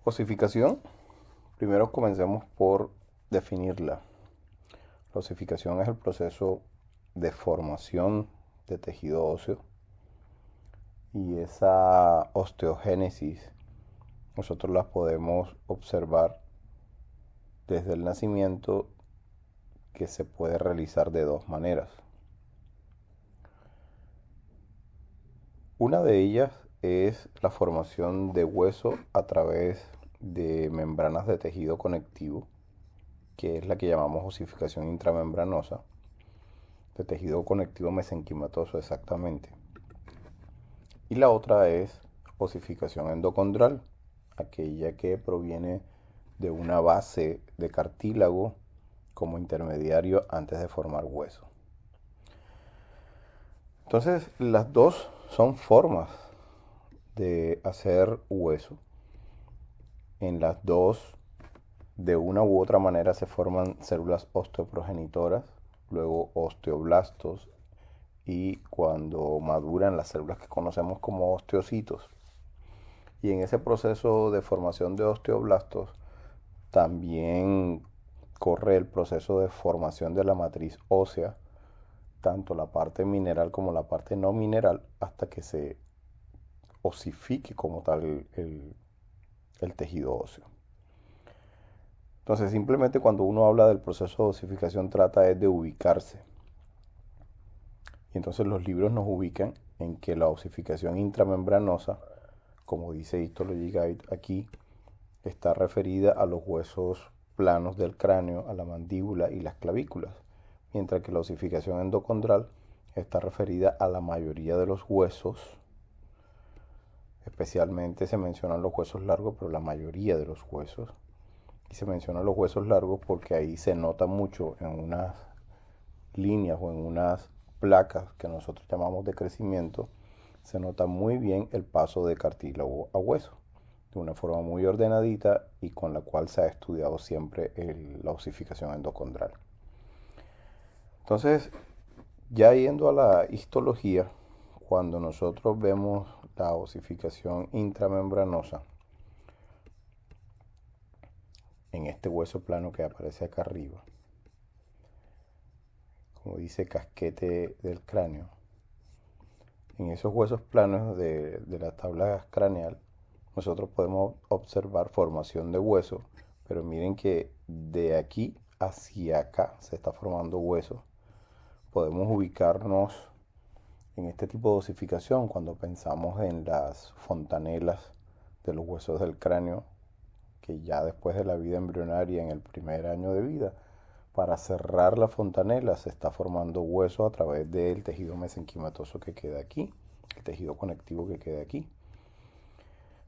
Osificación. Primero comencemos por definirla. La osificación es el proceso de formación de tejido óseo y esa osteogénesis nosotros la podemos observar desde el nacimiento, que se puede realizar de dos maneras. Una de ellas es la formación de hueso a través de membranas de tejido conectivo, que es la que llamamos osificación intramembranosa, de tejido conectivo mesenquimatoso exactamente. Y la otra es osificación endocondral, aquella que proviene de una base de cartílago como intermediario antes de formar hueso. Entonces, las dos son formas de hacer hueso. En las dos, de una u otra manera, se forman células osteoprogenitoras, luego osteoblastos y cuando maduran las células que conocemos como osteocitos. Y en ese proceso de formación de osteoblastos también corre el proceso de formación de la matriz ósea, tanto la parte mineral como la parte no mineral, hasta que se osifique como tal el tejido óseo. Entonces, simplemente cuando uno habla del proceso de osificación trata es de ubicarse. Y entonces los libros nos ubican en que la osificación intramembranosa, como dice Histology Guide aquí, está referida a los huesos planos del cráneo, a la mandíbula y las clavículas, mientras que la osificación endocondral está referida a la mayoría de los huesos. Especialmente se mencionan los huesos largos, pero la mayoría de los huesos. Y se mencionan los huesos largos porque ahí se nota mucho en unas líneas o en unas placas que nosotros llamamos de crecimiento, se nota muy bien el paso de cartílago a hueso, de una forma muy ordenadita y con la cual se ha estudiado siempre la osificación endocondral. Entonces, ya yendo a la histología, cuando nosotros vemos la osificación intramembranosa en este hueso plano que aparece acá arriba, como dice casquete del cráneo, en esos huesos planos de la tabla craneal, nosotros podemos observar formación de hueso, pero miren que de aquí hacia acá se está formando hueso. Podemos ubicarnos en este tipo de osificación cuando pensamos en las fontanelas de los huesos del cráneo, que ya después de la vida embrionaria, en el primer año de vida, para cerrar la fontanela se está formando hueso a través del tejido mesenquimatoso que queda aquí, el tejido conectivo que queda aquí.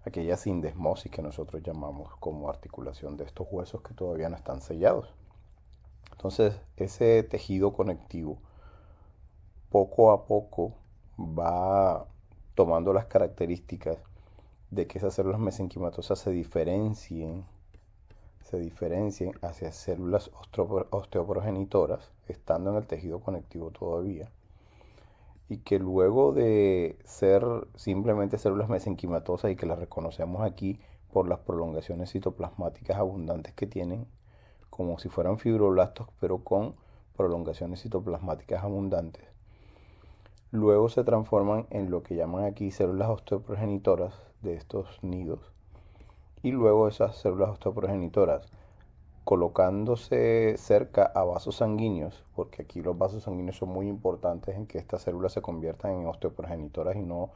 Aquella sindesmosis que nosotros llamamos como articulación de estos huesos que todavía no están sellados. Entonces, ese tejido conectivo poco a poco va tomando las características de que esas células mesenquimatosas se diferencien hacia células osteoprogenitoras, estando en el tejido conectivo todavía, y que luego de ser simplemente células mesenquimatosas y que las reconocemos aquí por las prolongaciones citoplasmáticas abundantes que tienen, como si fueran fibroblastos, pero con prolongaciones citoplasmáticas abundantes, luego se transforman en lo que llaman aquí células osteoprogenitoras de estos nidos, y luego esas células osteoprogenitoras, colocándose cerca a vasos sanguíneos, porque aquí los vasos sanguíneos son muy importantes en que estas células se conviertan en osteoprogenitoras y no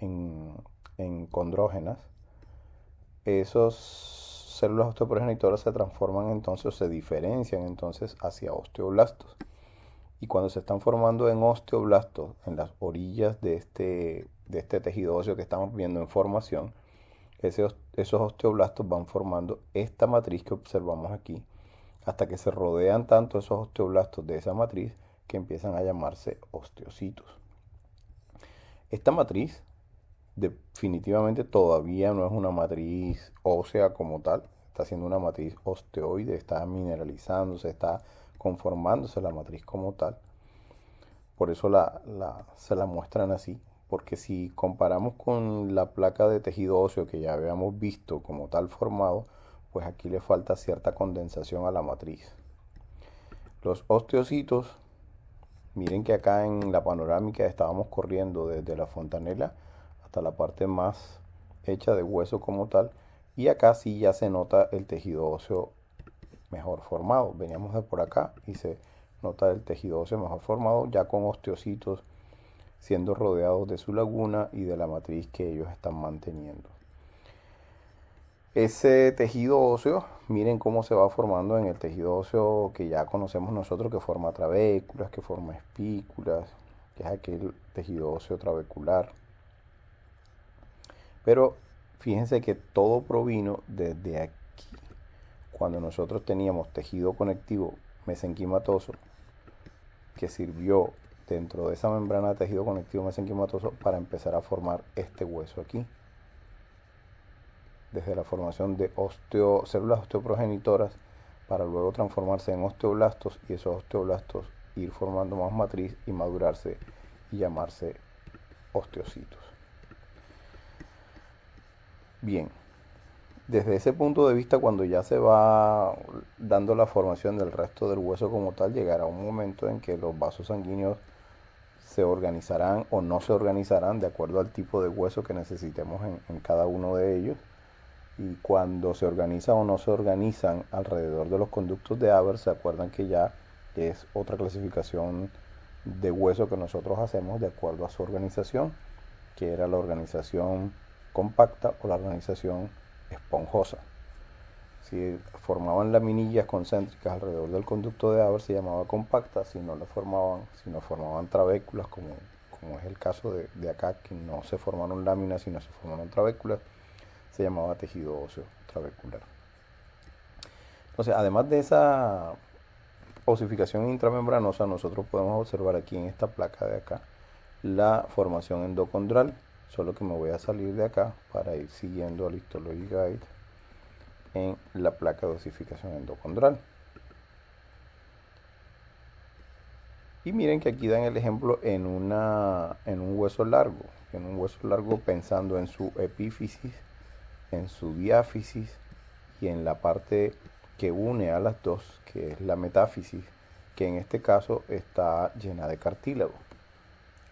en condrógenas. Esas células osteoprogenitoras se transforman entonces, o se diferencian entonces hacia osteoblastos. Y cuando se están formando en osteoblastos, en las orillas de este tejido óseo que estamos viendo en formación, esos osteoblastos van formando esta matriz que observamos aquí, hasta que se rodean tanto esos osteoblastos de esa matriz que empiezan a llamarse osteocitos. Esta matriz definitivamente todavía no es una matriz ósea como tal, está siendo una matriz osteoide, está mineralizándose, está conformándose la matriz como tal. Por eso se la muestran así, porque si comparamos con la placa de tejido óseo que ya habíamos visto como tal formado, pues aquí le falta cierta condensación a la matriz. Los osteocitos, miren que acá en la panorámica estábamos corriendo desde la fontanela hasta la parte más hecha de hueso como tal, y acá sí ya se nota el tejido óseo mejor formado. Veníamos de por acá y se nota el tejido óseo mejor formado, ya con osteocitos siendo rodeados de su laguna y de la matriz que ellos están manteniendo. Ese tejido óseo, miren cómo se va formando en el tejido óseo que ya conocemos nosotros, que forma trabéculas, que forma espículas, que es aquel tejido óseo trabecular. Pero fíjense que todo provino desde aquí. Cuando nosotros teníamos tejido conectivo mesenquimatoso, que sirvió dentro de esa membrana de tejido conectivo mesenquimatoso para empezar a formar este hueso aquí. Desde la formación de células osteoprogenitoras para luego transformarse en osteoblastos, y esos osteoblastos ir formando más matriz y madurarse y llamarse osteocitos. Bien, desde ese punto de vista, cuando ya se va dando la formación del resto del hueso como tal, llegará un momento en que los vasos sanguíneos se organizarán o no se organizarán de acuerdo al tipo de hueso que necesitemos en cada uno de ellos. Y cuando se organizan o no se organizan alrededor de los conductos de Haber, se acuerdan que ya es otra clasificación de hueso que nosotros hacemos de acuerdo a su organización, que era la organización compacta o la organización esponjosa. Si formaban laminillas concéntricas alrededor del conducto de Haber, se llamaba compacta. Si no formaban trabéculas, como es el caso de acá, que no se formaron láminas, sino se formaron trabéculas, se llamaba tejido óseo trabecular. Entonces, además de esa osificación intramembranosa, nosotros podemos observar aquí en esta placa de acá la formación endocondral. Solo que me voy a salir de acá para ir siguiendo al Histology Guide en la placa de osificación endocondral. Y miren que aquí dan el ejemplo en un hueso largo. En un hueso largo pensando en su epífisis, en su diáfisis y en la parte que une a las dos, que es la metáfisis, que en este caso está llena de cartílago.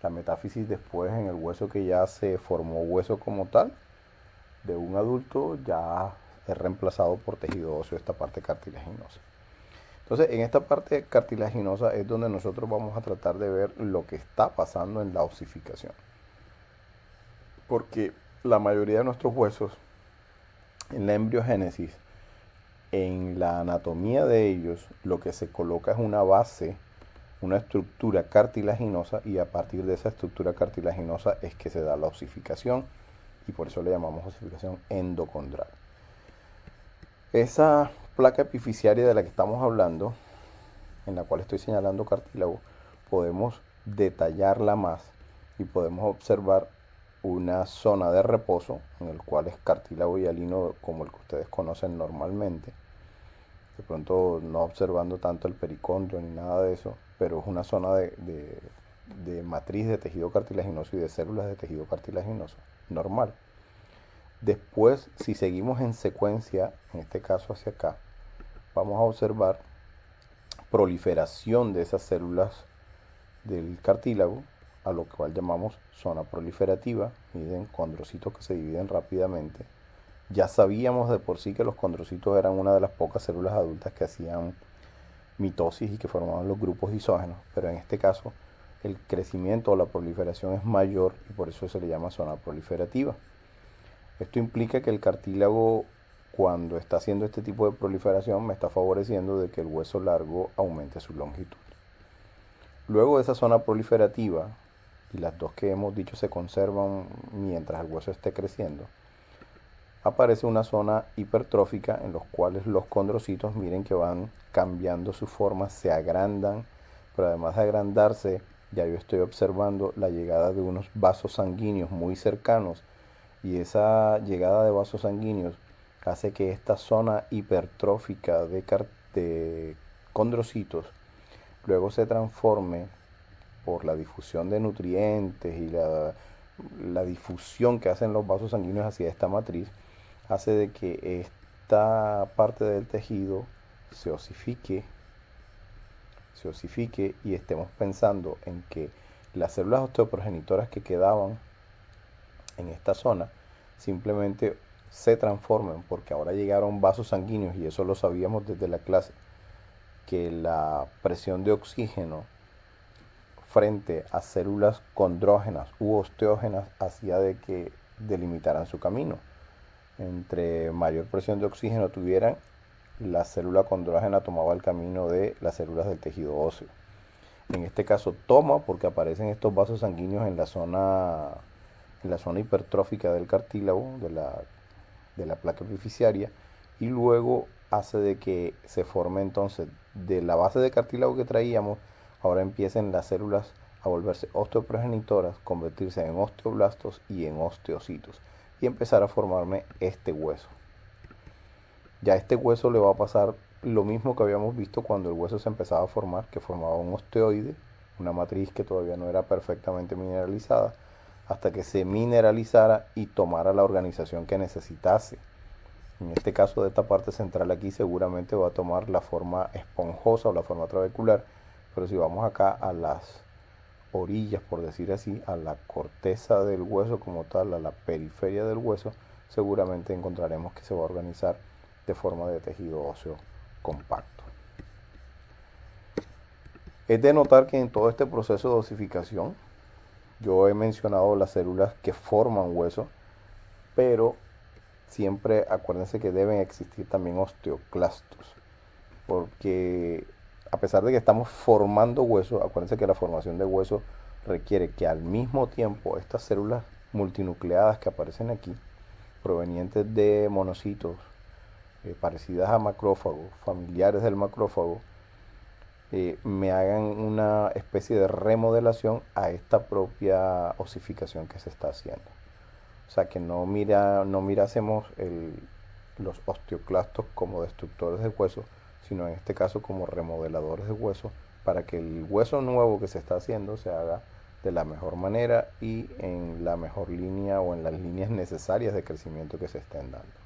La metáfisis después en el hueso que ya se formó hueso como tal, de un adulto, ya es reemplazado por tejido óseo, esta parte cartilaginosa. Entonces, en esta parte cartilaginosa es donde nosotros vamos a tratar de ver lo que está pasando en la osificación. Porque la mayoría de nuestros huesos, en la embriogénesis, en la anatomía de ellos, lo que se coloca es una base, una estructura cartilaginosa, y a partir de esa estructura cartilaginosa es que se da la osificación, y por eso le llamamos osificación endocondral. Esa placa epifisiaria de la que estamos hablando, en la cual estoy señalando cartílago, podemos detallarla más y podemos observar una zona de reposo en el cual es cartílago hialino como el que ustedes conocen normalmente. De pronto no observando tanto el pericondrio ni nada de eso, pero es una zona de matriz de tejido cartilaginoso y de células de tejido cartilaginoso normal. Después, si seguimos en secuencia, en este caso hacia acá, vamos a observar proliferación de esas células del cartílago, a lo cual llamamos zona proliferativa. Miren, condrocitos que se dividen rápidamente. Ya sabíamos de por sí que los condrocitos eran una de las pocas células adultas que hacían mitosis y que formaban los grupos isógenos, pero en este caso el crecimiento o la proliferación es mayor y por eso se le llama zona proliferativa. Esto implica que el cartílago, cuando está haciendo este tipo de proliferación, me está favoreciendo de que el hueso largo aumente su longitud. Luego de esa zona proliferativa, y las dos que hemos dicho se conservan mientras el hueso esté creciendo, aparece una zona hipertrófica en los cuales los condrocitos, miren que van cambiando su forma, se agrandan, pero además de agrandarse, ya yo estoy observando la llegada de unos vasos sanguíneos muy cercanos, y esa llegada de vasos sanguíneos hace que esta zona hipertrófica de condrocitos luego se transforme por la difusión de nutrientes y la difusión que hacen los vasos sanguíneos hacia esta matriz hace de que esta parte del tejido se osifique y estemos pensando en que las células osteoprogenitoras que quedaban en esta zona simplemente se transformen porque ahora llegaron vasos sanguíneos, y eso lo sabíamos desde la clase, que la presión de oxígeno frente a células condrógenas u osteógenas hacía de que delimitaran su camino. Entre mayor presión de oxígeno tuvieran, la célula condrógena tomaba el camino de las células del tejido óseo. En este caso toma porque aparecen estos vasos sanguíneos en la zona hipertrófica del cartílago, de la placa epifisiaria, y luego hace de que se forme entonces de la base de cartílago que traíamos, ahora empiecen las células a volverse osteoprogenitoras, convertirse en osteoblastos y en osteocitos, y empezar a formarme este hueso. Ya a este hueso le va a pasar lo mismo que habíamos visto cuando el hueso se empezaba a formar, que formaba un osteoide, una matriz que todavía no era perfectamente mineralizada, hasta que se mineralizara y tomara la organización que necesitase. En este caso de esta parte central aquí seguramente va a tomar la forma esponjosa o la forma trabecular, pero si vamos acá a las orillas, por decir así, a la corteza del hueso como tal, a la periferia del hueso, seguramente encontraremos que se va a organizar de forma de tejido óseo compacto. Es de notar que en todo este proceso de osificación, yo he mencionado las células que forman hueso, pero siempre acuérdense que deben existir también osteoclastos, porque a pesar de que estamos formando hueso, acuérdense que la formación de hueso requiere que al mismo tiempo estas células multinucleadas que aparecen aquí, provenientes de monocitos, parecidas a macrófagos, familiares del macrófago, me hagan una especie de remodelación a esta propia osificación que se está haciendo. O sea, que no mirásemos los osteoclastos como destructores de hueso, sino en este caso como remodeladores de hueso, para que el hueso nuevo que se está haciendo se haga de la mejor manera y en la mejor línea o en las líneas necesarias de crecimiento que se estén dando.